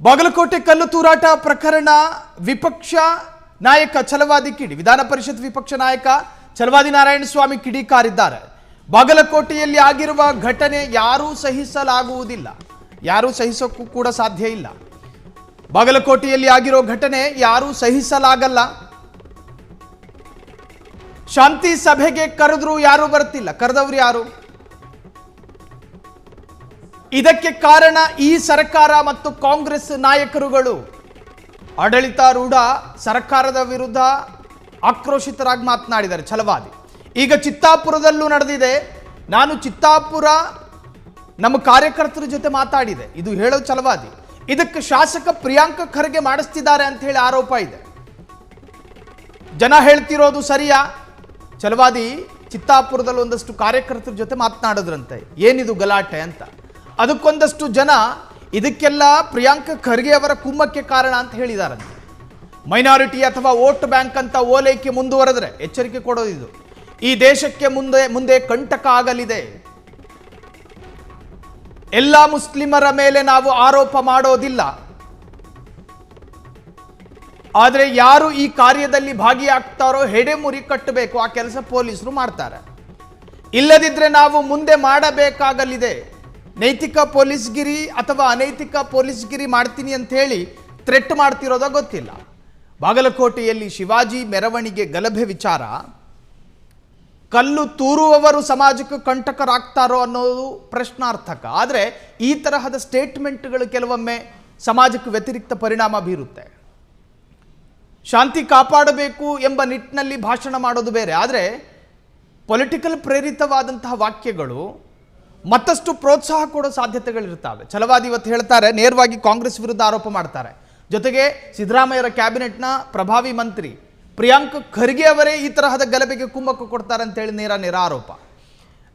ಬಾಗಲಕೋಟೆ ಕಲ್ಲು ತೂರಾಟ ಪ್ರಕರಣ ವಿಪಕ್ಷ ನಾಯಕ ಛಲವಾದಿ ಕಿಡಿ ವಿಧಾನ ಪರಿಷತ್ ವಿಪಕ್ಷ ನಾಯಕ ಛಲವಾದಿ ನಾರಾಯಣಸ್ವಾಮಿ ಕಿಡಿಕಾರಿದ್ದಾರೆ. ಬಾಗಲಕೋಟೆಯಲ್ಲಿ ಆಗಿರುವ ಘಟನೆ ಯಾರೂ ಸಹಿಸಲಾಗುವುದಿಲ್ಲ, ಯಾರೂ ಸಹಿಸೋಕ್ಕೂ ಕೂಡ ಸಾಧ್ಯ ಇಲ್ಲ. ಬಾಗಲಕೋಟೆಯಲ್ಲಿ ಆಗಿರೋ ಘಟನೆ ಯಾರೂ ಸಹಿಸಲಾಗಲ್ಲ. ಶಾಂತಿ ಸಭೆಗೆ ಕರೆದ್ರು ಯಾರೂ ಬರ್ತಿಲ್ಲ, ಕರೆದವರು ಯಾರು? ಇದಕ್ಕೆ ಕಾರಣ ಈ ಸರ್ಕಾರ ಮತ್ತು ಕಾಂಗ್ರೆಸ್ ನಾಯಕರುಗಳು. ಆಡಳಿತಾರೂಢ ಸರ್ಕಾರದ ವಿರುದ್ಧ ಆಕ್ರೋಶಿತರಾಗಿ ಮಾತನಾಡಿದ್ದಾರೆ ಛಲವಾದಿ. ಈಗ ಚಿತ್ತಾಪುರದಲ್ಲೂ ನಡೆದಿದೆ. ನಾನು ಚಿತ್ತಾಪುರ ನಮ್ಮ ಕಾರ್ಯಕರ್ತರ ಜೊತೆ ಮಾತಾಡಿದೆ, ಇದು ಹೇಳೋ ಛಲವಾದಿ. ಇದಕ್ಕೆ ಶಾಸಕ ಪ್ರಿಯಾಂಕ ಖರ್ಗೆ ಮಾಡಿಸ್ತಿದ್ದಾರೆ ಅಂತ ಹೇಳಿ ಆರೋಪ ಇದೆ. ಜನ ಹೇಳ್ತಿರೋದು ಸರಿಯಾ? ಛಲವಾದಿ ಚಿತ್ತಾಪುರದಲ್ಲಿ ಒಂದಷ್ಟು ಕಾರ್ಯಕರ್ತರ ಜೊತೆ ಮಾತನಾಡಿದ್ರಂತೆ, ಏನಿದು ಗಲಾಟೆ ಅಂತ. ಅದಕ್ಕೊಂದಷ್ಟು ಜನ ಇದಕ್ಕೆಲ್ಲ ಪ್ರಿಯಾಂಕ ಖರ್ಗೆ ಅವರ ಕುಮ್ಮಕ್ಕೆ ಕಾರಣ ಅಂತ ಹೇಳಿದಾರಂತೆ. ಮೈನಾರಿಟಿ ಅಥವಾ ವೋಟ್ ಬ್ಯಾಂಕ್ ಅಂತ ಓಲೈಕೆ ಮುಂದುವರೆದ್ರೆ ಎಚ್ಚರಿಕೆ ಕೊಡೋದಿದು ಈ ದೇಶಕ್ಕೆ ಮುಂದೆ ಕಂಟಕ ಆಗಲಿದೆ. ಎಲ್ಲ ಮುಸ್ಲಿಮರ ಮೇಲೆ ನಾವು ಆರೋಪ ಮಾಡೋದಿಲ್ಲ, ಆದರೆ ಯಾರು ಈ ಕಾರ್ಯದಲ್ಲಿ ಭಾಗಿಯಾಗ್ತಾರೋ ಹೆಡೆಮುರಿ ಕಟ್ಟಬೇಕು, ಆ ಕೆಲಸ ಪೊಲೀಸರು ಮಾಡ್ತಾರೆ. ಇಲ್ಲದಿದ್ರೆ ನಾವು ಮುಂದೆ ಮಾಡಬೇಕಾಗಲಿದೆ. ನೈತಿಕ ಪೊಲೀಸ್ಗಿರಿ ಅಥವಾ ಅನೈತಿಕ ಪೊಲೀಸ್ಗಿರಿ ಮಾಡ್ತೀನಿ ಅಂತ ಹೇಳಿ ಥ್ರೆಟ್ ಮಾಡ್ತಿರೋದೋ ಗೊತ್ತಿಲ್ಲ. ಬಾಗಲಕೋಟೆಯಲ್ಲಿ ಶಿವಾಜಿ ಮೆರವಣಿಗೆ ಗಲಭೆ ವಿಚಾರ, ಕಲ್ಲು ತೂರುವವರು ಸಮಾಜಕ್ಕೆ ಕಂಟಕರಾಗ್ತಾರೋ ಅನ್ನೋದು ಪ್ರಶ್ನಾರ್ಥಕ. ಆದರೆ ಈ ತರಹದ ಸ್ಟೇಟ್ಮೆಂಟ್ಗಳು ಕೆಲವೊಮ್ಮೆ ಸಮಾಜಕ್ಕೆ ವ್ಯತಿರಿಕ್ತ ಪರಿಣಾಮ ಬೀರುತ್ತೆ. ಶಾಂತಿ ಕಾಪಾಡಬೇಕು ಎಂಬ ನಿಟ್ಟಿನಲ್ಲಿ ಭಾಷಣ ಮಾಡೋದು ಬೇರೆ, ಆದರೆ ಪೊಲಿಟಿಕಲ್ ಪ್ರೇರಿತವಾದಂತಹ ವಾಕ್ಯಗಳು ಮತ್ತಷ್ಟು ಪ್ರೋತ್ಸಾಹ ಕೊಡೋ ಸಾಧ್ಯತೆಗಳಿರ್ತವೆ. ಛಲವಾದಿ ಇವತ್ತು ಹೇಳ್ತಾರೆ, ನೇರವಾಗಿ ಕಾಂಗ್ರೆಸ್ ವಿರುದ್ಧ ಆರೋಪ ಮಾಡ್ತಾರೆ. ಜೊತೆಗೆ ಸಿದ್ದರಾಮಯ್ಯರ ಕ್ಯಾಬಿನೆಟ್ನ ಪ್ರಭಾವಿ ಮಂತ್ರಿ ಪ್ರಿಯಾಂಕ್ ಖರ್ಗೆ ಅವರೇ ಈ ತರಹದ ಗಲಭೆಗೆ ಕುಮ್ಮಕ್ಕು ಕೊಡ್ತಾರೆ ಅಂತೇಳಿ ನೇರ ಆರೋಪ,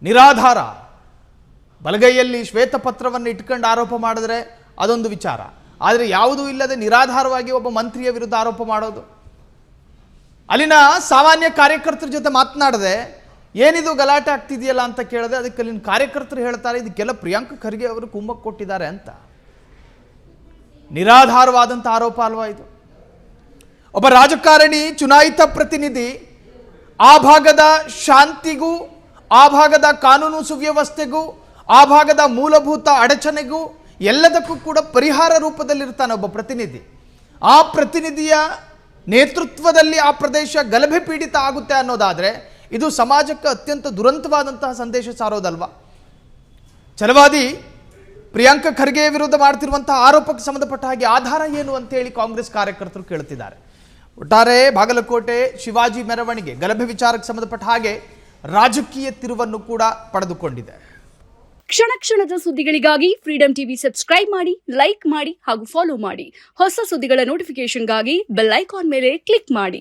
ನಿರಾಧಾರ. ಬಲಗೈಯಲ್ಲಿ ಶ್ವೇತಪತ್ರವನ್ನು ಇಟ್ಕೊಂಡು ಆರೋಪ ಮಾಡಿದ್ರೆ ಅದೊಂದು ವಿಚಾರ, ಆದರೆ ಯಾವುದೂ ಇಲ್ಲದೆ ನಿರಾಧಾರವಾಗಿ ಒಬ್ಬ ಮಂತ್ರಿಯ ವಿರುದ್ಧ ಆರೋಪ ಮಾಡೋದು. ಅಲ್ಲಿನ ಸಾಮಾನ್ಯ ಕಾರ್ಯಕರ್ತರ ಜೊತೆ ಮಾತನಾಡದೆ ಏನಿದು ಗಲಾಟೆ ಆಗ್ತಿದೆಯಲ್ಲ ಅಂತ ಕೇಳಿದೆ. ಅದಕ್ಕೆ ಅಲ್ಲಿನ ಕಾರ್ಯಕರ್ತರು ಹೇಳ್ತಾರೆ, ಇದಕ್ಕೆಲ್ಲ ಪ್ರಿಯಾಂಕ್ ಖರ್ಗೆ ಅವರು ಕುಮ್ಮಕ್ಕು ಕೊಟ್ಟಿದ್ದಾರೆ ಅಂತ. ನಿರಾಧಾರವಾದಂಥ ಆರೋಪ ಅಲ್ವಾ ಇದು? ಒಬ್ಬ ರಾಜಕಾರಣಿ, ಚುನಾಯಿತ ಪ್ರತಿನಿಧಿ ಆ ಭಾಗದ ಶಾಂತಿಗೂ, ಆ ಭಾಗದ ಕಾನೂನು ಸುವ್ಯವಸ್ಥೆಗೂ, ಆ ಭಾಗದ ಮೂಲಭೂತ ಅಡಚಣೆಗೂ ಎಲ್ಲದಕ್ಕೂ ಕೂಡ ಪರಿಹಾರ ರೂಪದಲ್ಲಿರ್ತಾನೆ ಒಬ್ಬ ಪ್ರತಿನಿಧಿ. ಆ ಪ್ರತಿನಿಧಿಯ ನೇತೃತ್ವದಲ್ಲಿ ಆ ಪ್ರದೇಶ ಗಲಭೆ ಪೀಡಿತ ಆಗುತ್ತೆ ಅನ್ನೋದಾದರೆ ಇದು ಸಮಾಜಕ್ಕೆ ಅತ್ಯಂತ ದುರಂತವಾದಂತಹ ಸಂದೇಶ ಸಾರೋದಲ್ವಾ? ಛಲವಾದಿ ಪ್ರಿಯಾಂಕ ಖರ್ಗೆ ವಿರುದ್ಧ ಮಾಡ್ತಿರುವಂತಹ ಆರೋಪಕ್ಕೆ ಸಂಬಂಧಪಟ್ಟ ಹಾಗೆ ಆಧಾರ ಏನು ಅಂತೇಳಿ ಕಾಂಗ್ರೆಸ್ ಕಾರ್ಯಕರ್ತರು ಕೇಳ್ತಿದ್ದಾರೆ. ಒಟ್ಟಾರೆ ಬಾಗಲಕೋಟೆ ಶಿವಾಜಿ ಮೆರವಣಿಗೆ ಗಲಭೆ ವಿಚಾರಕ್ಕೆ ಸಂಬಂಧಪಟ್ಟ ಹಾಗೆ ರಾಜಕೀಯ ತಿರುವನ್ನು ಕೂಡ ಪಡೆದುಕೊಂಡಿದೆ. ಕ್ಷಣ ಕ್ಷಣದ ಸುದ್ದಿಗಳಿಗಾಗಿ ಫ್ರೀಡಂ ಟಿವಿ ಸಬ್ಸ್ಕ್ರೈಬ್ ಮಾಡಿ, ಲೈಕ್ ಮಾಡಿ ಹಾಗೂ ಫಾಲೋ ಮಾಡಿ. ಹೊಸ ಸುದ್ದಿಗಳ ನೋಟಿಫಿಕೇಶನ್ಗಾಗಿ ಬೆಲ್ ಐಕಾನ್ ಮೇಲೆ ಕ್ಲಿಕ್ ಮಾಡಿ.